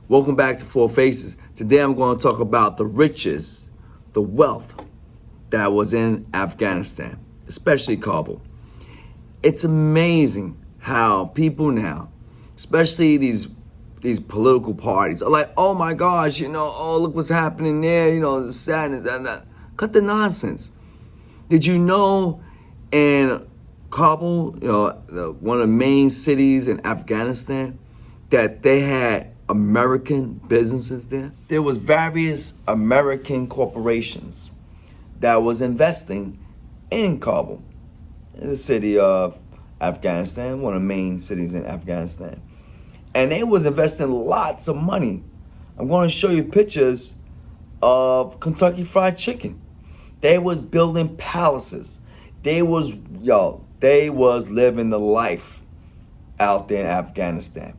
Welcome back to Four Faces. Today I'm going to talk about the riches, the wealth that was in Afghanistan, especially Kabul. It's amazing how people now, especially these political parties, are like, oh my gosh, oh look what's happening there, the sadness, that. Cut the nonsense. Did you know in Kabul, one of the main cities in Afghanistan, that they had American businesses there? There was various American corporations that was investing in Kabul, in the city of Afghanistan, one of the main cities in Afghanistan. And they was investing lots of money. I'm going to show you pictures of Kentucky Fried Chicken. They was building palaces. They was living the life out there in Afghanistan.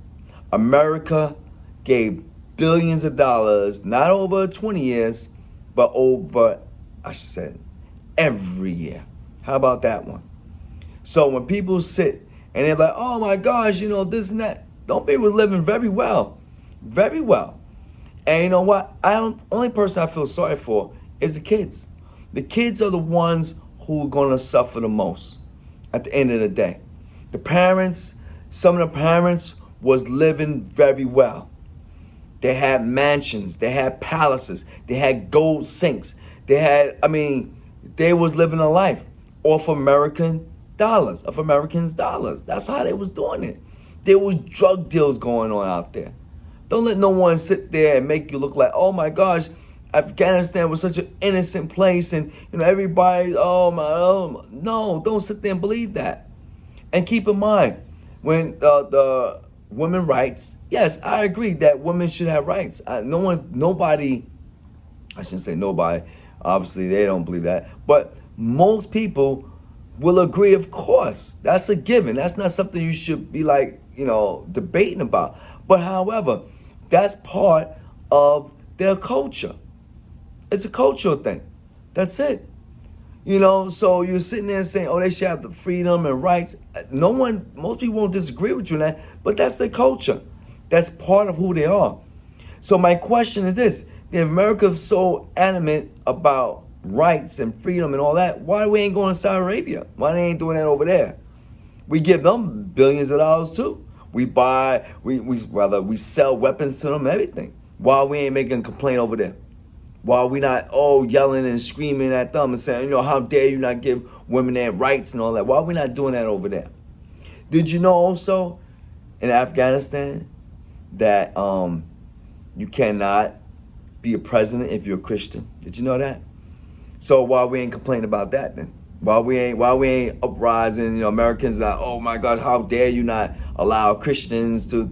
America gave billions of dollars, not over 20 years, but over, I should say, every year. How about that one? So when people sit and they're like, oh my gosh, this and that, those people was living very well. Very well. And you know what? Only person I feel sorry for is the kids. The kids are the ones who are going to suffer the most at the end of the day. The parents, some of the parents was living very well. They had mansions, they had palaces, they had gold sinks. They was living a life off Americans' dollars. That's how they was doing it. There was drug deals going on out there. Don't let no one sit there and make you look like, oh my gosh, Afghanistan was such an innocent place and everybody, no, don't sit there and believe that. And keep in mind, when the women rights, yes, I agree that women should have rights. Nobody, I shouldn't say nobody, obviously they don't believe that, but most people will agree, of course. That's a given. That's not something you should be debating about. But however, that's part of their culture. It's a cultural thing. That's it. So you're sitting there saying, oh, they should have the freedom and rights. Most people won't disagree with you on that, but that's their culture. That's part of who they are. So my question is this: if America is so adamant about rights and freedom and all that, why we ain't going to Saudi Arabia? Why they ain't doing that over there? We give them billions of dollars too. We sell weapons to them, everything. Why we ain't making a complaint over there? Why we not yelling and screaming at them and saying, how dare you not give women their rights and all that? Why we not doing that over there? Did you know also in Afghanistan that you cannot be a president if you're a Christian? Did you know that? So why we ain't complaining about that then? Why we ain't uprising, Americans like, oh my God, how dare you not allow Christians to?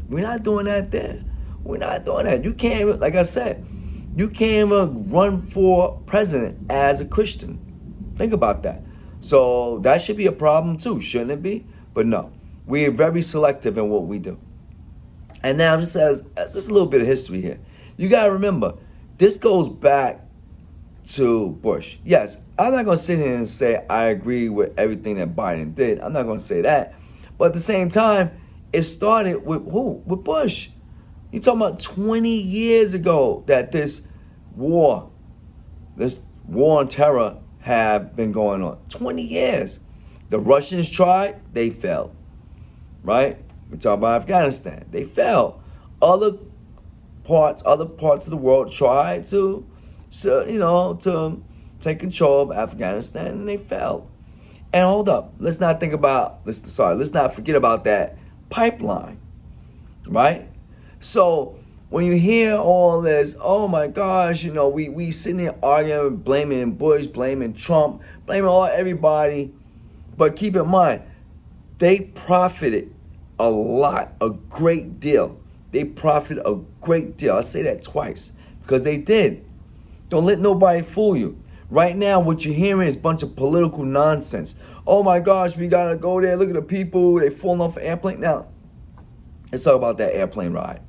We're not doing that there. We're not doing that. You can't, like I said, you can't even run for president as a Christian. Think about that. So that should be a problem too, shouldn't it be? But no, we're very selective in what we do. And now just as just a little bit of history here. You gotta remember, this goes back to Bush. Yes, I'm not going to sit here and say I agree with everything that Biden did. I'm not going to say that. But at the same time, it started with who? With Bush. You're talking about 20 years ago that this war on terror have been going on. 20 years. The Russians tried, they failed. Right? We're talking about Afghanistan. They failed. Other parts of the world tried to take control of Afghanistan, and they failed. And hold up, let's not forget about that pipeline, right? So when you hear all this, oh my gosh, we sitting there arguing, blaming Bush, blaming Trump, blaming everybody, but keep in mind, they profited a lot, a great deal. They profited a great deal. I say that twice because they did. Don't let nobody fool you. Right now, what you're hearing is a bunch of political nonsense. Oh my gosh, we gotta go there. Look at the people. They falling off an airplane. Now, let's talk about that airplane ride.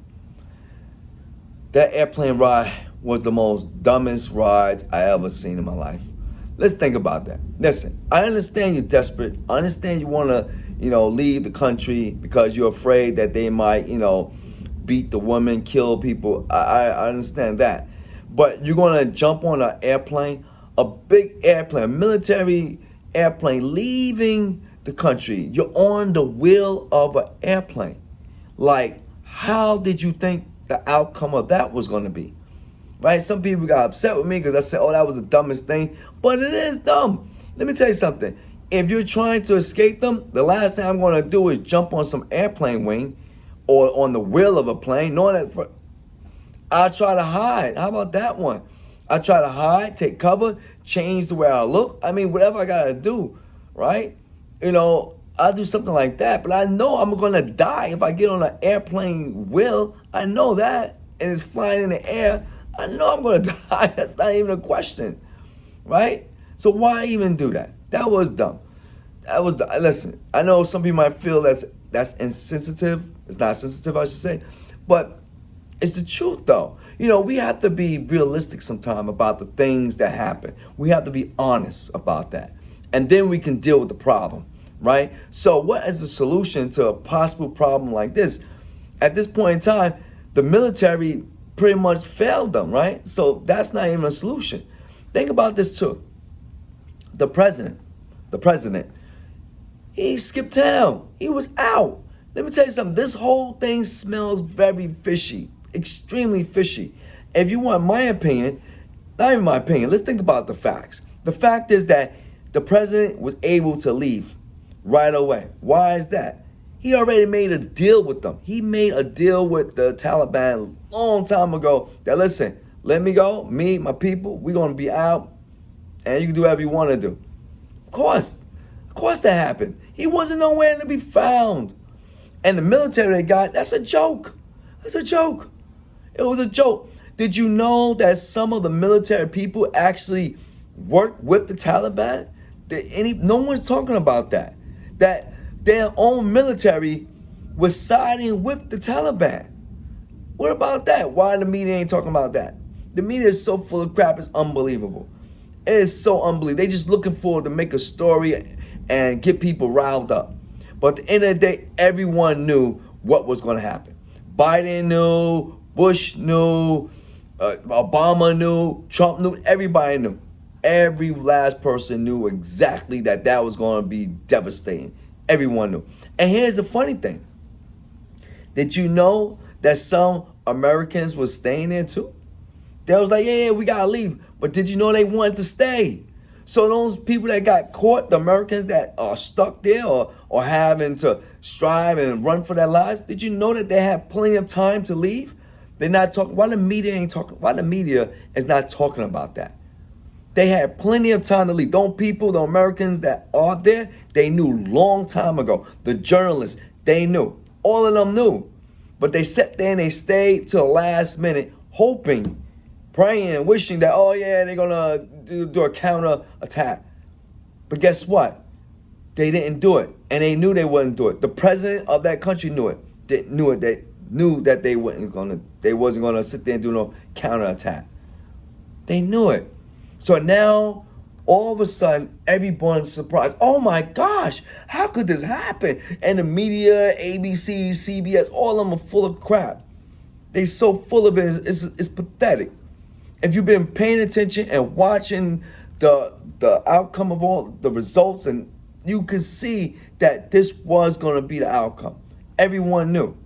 That airplane ride was the most dumbest rides I ever seen in my life. Let's think about that. Listen, I understand you're desperate. I understand you want to, leave the country because you're afraid that they might, beat the woman, kill people. I understand that. But you're going to jump on an airplane, a big airplane, a military airplane leaving the country. You're on the wheel of an airplane. Like, how did you think the outcome of that was going to be? Right? Some people got upset with me because I said, oh, that was the dumbest thing. But it is dumb. Let me tell you something. If you're trying to escape them, the last thing I'm going to do is jump on some airplane wing or on the wheel of a plane, knowing that I'll try to hide. How about that one? I try to hide, take cover, change the way I look. I mean, whatever I got to do, right? I'll do something like that. But I know I'm going to die if I get on an airplane wheel. I know that. And it's flying in the air. I know I'm going to die. That's not even a question, right? So why even do that? That was dumb. Listen, I know some people might feel that's insensitive. It's not sensitive, I should say. But it's the truth, though. We have to be realistic sometimes about the things that happen. We have to be honest about that. And then we can deal with the problem, right? So what is the solution to a possible problem like this? At this point in time, the military pretty much failed them, right? So that's not even a solution. Think about this too. The president, he skipped town. He was out. Let me tell you something. This whole thing smells very fishy, extremely fishy. If you want my opinion, not even my opinion, let's think about the facts. The fact is that the president was able to leave right away. Why is that? He already made a deal with them. He made a deal with the Taliban a long time ago that, listen, let me go, me, my people, we're going to be out, and you can do whatever you want to do. Of course that happened. He wasn't nowhere to be found. And the military guy, that's a joke. That's a joke. It was a joke. Did you know that some of the military people actually worked with the Taliban? No one's talking about that. That their own military was siding with the Taliban. What about that? Why the media ain't talking about that? The media is so full of crap, it's unbelievable. It is so unbelievable. They just looking for to make a story and get people riled up. But at the end of the day, everyone knew what was going to happen. Biden knew, Bush knew, Obama knew, Trump knew, everybody knew. Every last person knew exactly that was going to be devastating. Everyone knew. And here's the funny thing. Did you know that some Americans were staying there too? They was like, yeah, we got to leave. But did you know they wanted to stay? So those people that got caught, the Americans that are stuck there or having to strive and run for their lives, did you know that they had plenty of time to leave? They're not talking. Why the media ain't talking? Why the media is not talking about that? They had plenty of time to leave. The Americans that are there, they knew long time ago. The journalists, they knew. All of them knew. But they sat there and they stayed till the last minute, hoping, praying, wishing that, oh yeah, they're going to do a counter attack. But guess what? They didn't do it. And they knew they wouldn't do it. The president of that country knew it. They knew that they wasn't going to sit there and do no counter attack. They knew it. So now, all of a sudden, everyone's surprised. Oh my gosh, how could this happen? And the media, ABC, CBS, all of them are full of crap. They're so full of it, it's pathetic. If you've been paying attention and watching the outcome of all the results, and you can see that this was going to be the outcome. Everyone knew.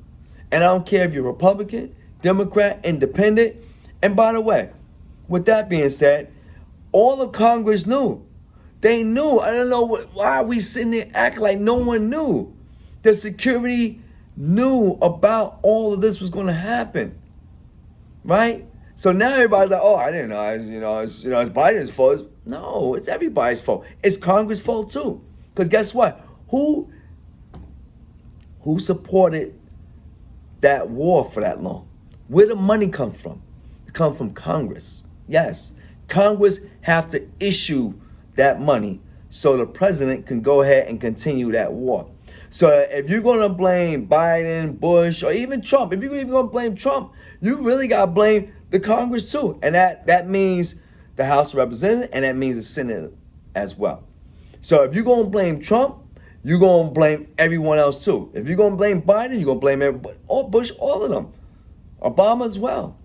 And I don't care if you're Republican, Democrat, Independent. And by the way, with that being said, all of Congress knew. They knew. I don't know why are we sitting there acting like no one knew. The security knew about all of this was going to happen, right? So now everybody's like, oh, I didn't know. It's Biden's fault. No, it's everybody's fault. It's Congress' fault too. Because guess what? Who supported that war for that long? Where did the money come from? It come from Congress. Yes. Congress have to issue that money so the president can go ahead and continue that war. So if you're going to blame Biden, Bush, or even Trump, if you're even going to blame Trump, you really got to blame the Congress too. And that means the House of Representatives, and that means the Senate as well. So if you're going to blame Trump, you're going to blame everyone else too. If you're going to blame Biden, you're going to blame everybody, or Bush, all of them. Obama as well.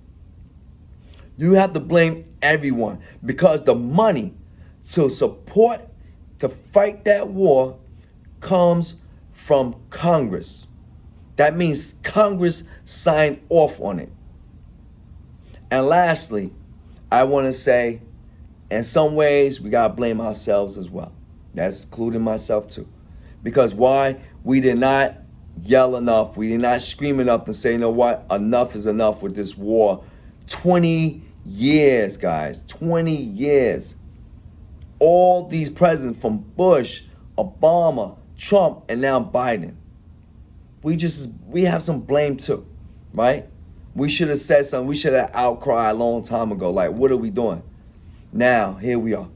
You have to blame everyone because the money to support, to fight that war comes from Congress. That means Congress signed off on it. And lastly, I want to say, in some ways, we got to blame ourselves as well. That's including myself too. Because why? We did not yell enough. We did not scream enough to say, you know what? Enough is enough with this war. 20 years, guys. 20 years. All these presidents from Bush, Obama, Trump, and now Biden. We have some blame too, right? We should have said something. We should have outcried a long time ago. Like, what are we doing? Now, here we are.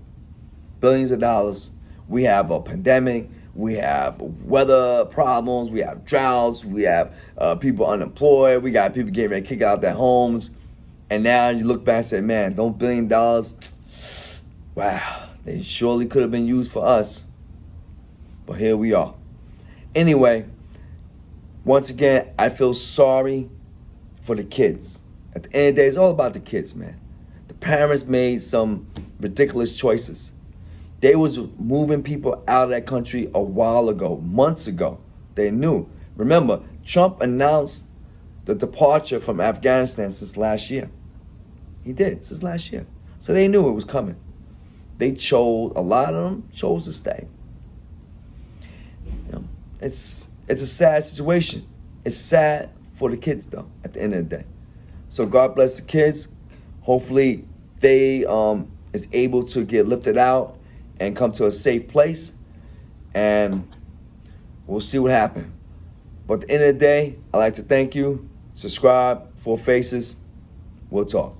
Billions of dollars. We have a pandemic. We have weather problems. We have droughts. We have people unemployed. We got people getting ready to kick out their homes. And now you look back and say, man, those $1 billion, wow, they surely could have been used for us. But here we are. Anyway, once again, I feel sorry for the kids. At the end of the day, it's all about the kids, man. The parents made some ridiculous choices. They was moving people out of that country a while ago, months ago. They knew. Remember, Trump announced the departure from Afghanistan since last year. He did, since last year. So they knew it was coming. They chose, a lot of them chose to stay. You know, it's a sad situation. It's sad for the kids, though, at the end of the day. So God bless the kids. Hopefully they is able to get lifted out and come to a safe place. And we'll see what happens. But at the end of the day, I'd like to thank you. Subscribe, Four Faces. We'll talk.